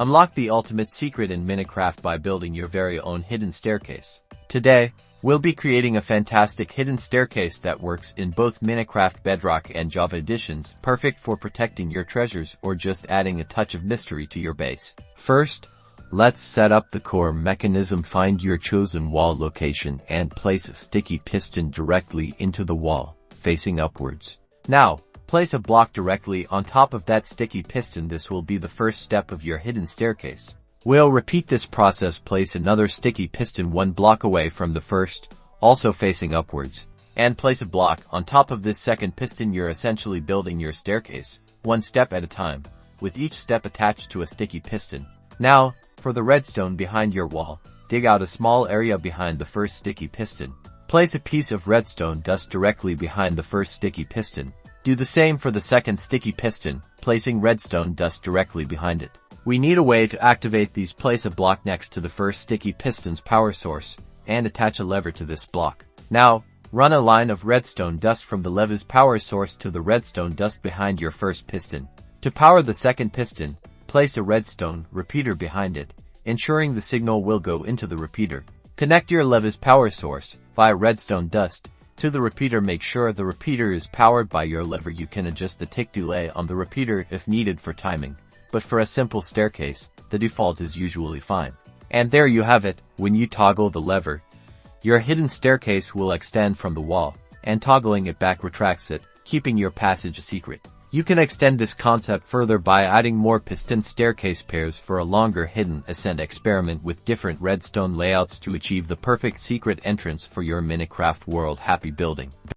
Unlock the ultimate secret in Minecraft by building your very own hidden staircase. Today, we'll be creating a fantastic hidden staircase that works in both Minecraft Bedrock and Java editions, perfect for protecting your treasures or just adding a touch of mystery to your base. First, let's set up the core mechanism. Find your chosen wall location and place a sticky piston directly into the wall, facing upwards. Now, place a block directly on top of that sticky piston. This will be the first step of your hidden staircase. We'll repeat this process. Place another sticky piston one block away from the first, also facing upwards, and place a block on top of this second piston. You're essentially building your staircase, one step at a time, with each step attached to a sticky piston. Now, for the redstone behind your wall, dig out a small area behind the first sticky piston. Place a piece of redstone dust directly behind the first sticky piston. Do the same for the second sticky piston, placing redstone dust directly behind it. We need a way to activate these. Place a block next to the first sticky piston's power source, and attach a lever to this block. Now, run a line of redstone dust from the lever's power source to the redstone dust behind your first piston. To power the second piston, place a redstone repeater behind it, ensuring the signal will go into the repeater. Connect your lever's power source, via redstone dust, to the repeater. Make sure the repeater is powered by your lever. You can adjust the tick delay on the repeater if needed for timing, but for a simple staircase, the default is usually fine. And there you have it. When you toggle the lever, your hidden staircase will extend from the wall, and toggling it back retracts it, keeping your passage a secret. You can extend this concept further by adding more piston staircase pairs for a longer hidden ascent. Experiment with different redstone layouts to achieve the perfect secret entrance for your Minecraft world. Happy building!